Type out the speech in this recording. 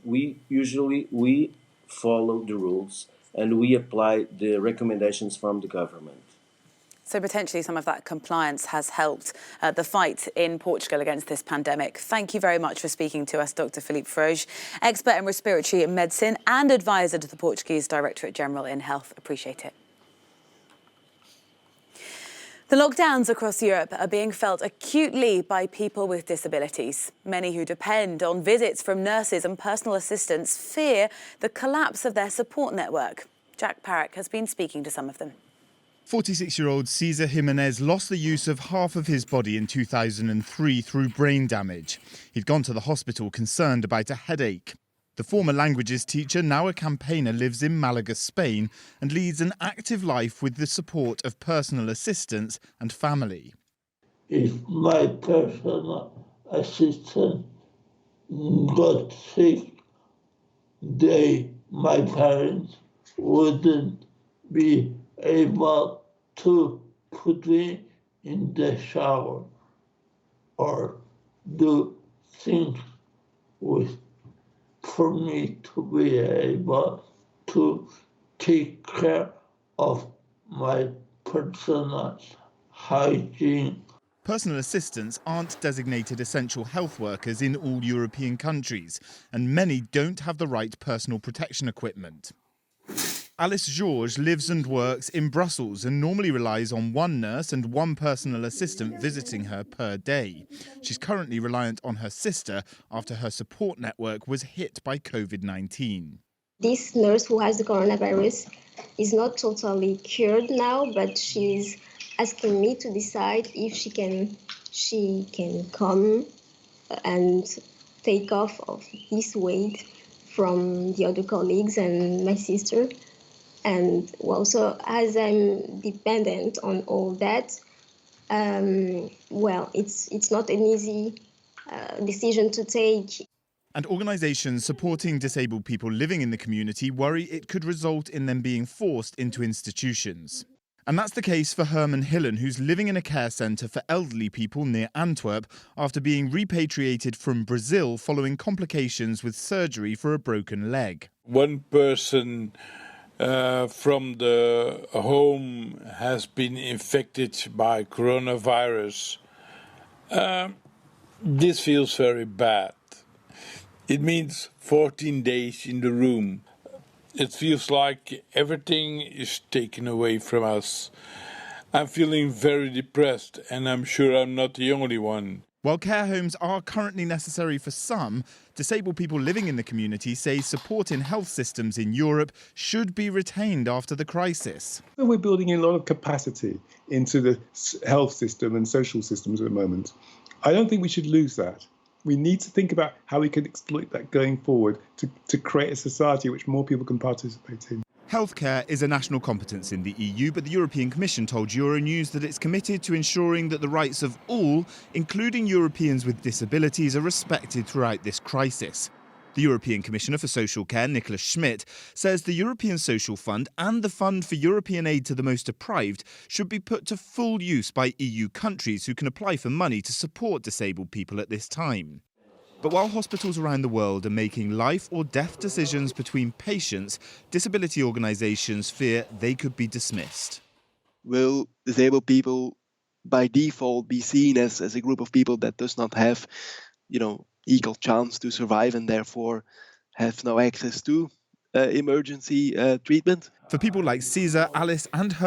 we follow the rules and we apply the recommendations from the government. So potentially some of that compliance has helped the fight in Portugal against this pandemic. Thank you very much for speaking to us, Dr. Filipe Froge, expert in respiratory medicine and advisor to the Portuguese Directorate General in Health. Appreciate it. The lockdowns across Europe are being felt acutely by people with disabilities. Many who depend on visits from nurses and personal assistants fear the collapse of their support network. Jack Parrick has been speaking to some of them. 46-year-old Cesar Jimenez lost the use of half of his body in 2003 through brain damage. He'd gone to the hospital concerned about a headache. The former languages teacher, now a campaigner, lives in Malaga, Spain, and leads an active life with the support of personal assistants and family. If my personal assistant got sick, my parents wouldn't be able to put me in the shower or do things for me to be able to take care of my personal hygiene. Personal assistants aren't designated essential health workers in all European countries, and many don't have the right personal protection equipment. Alice Georges lives and works in Brussels and normally relies on one nurse and one personal assistant visiting her per day. She's currently reliant on her sister after her support network was hit by COVID-19. This nurse who has the coronavirus is not totally cured now, but she's asking me to decide if she can come and take off of this weight from the other colleagues and my sister. And also, as I'm dependent on all that, it's not an easy decision to take. And organisations supporting disabled people living in the community worry it could result in them being forced into institutions. And that's the case for Herman Hillen, who's living in a care centre for elderly people near Antwerp after being repatriated from Brazil following complications with surgery for a broken leg. One person from the home has been infected by coronavirus. This feels very bad. It means 14 days in the room. It feels like everything is taken away from us. I'm feeling very depressed, and I'm sure I'm not the only one. While care homes are currently necessary for some, disabled people living in the community say support in health systems in Europe should be retained after the crisis. We're building in a lot of capacity into the health system and social systems at the moment. I don't think we should lose that. We need to think about how we can exploit that going forward to create a society which more people can participate in. Healthcare is a national competence in the EU, but the European Commission told Euronews that it's committed to ensuring that the rights of all, including Europeans with disabilities, are respected throughout this crisis. The European Commissioner for Social Care, Nicholas Schmidt, says the European Social Fund and the Fund for European Aid to the Most Deprived should be put to full use by EU countries who can apply for money to support disabled people at this time. But while hospitals around the world are making life or death decisions between patients, disability organisations fear they could be dismissed. Will disabled people by default be seen as a group of people that does not have, equal chance to survive and therefore have no access to emergency treatment? For people like Cesar, Alice and her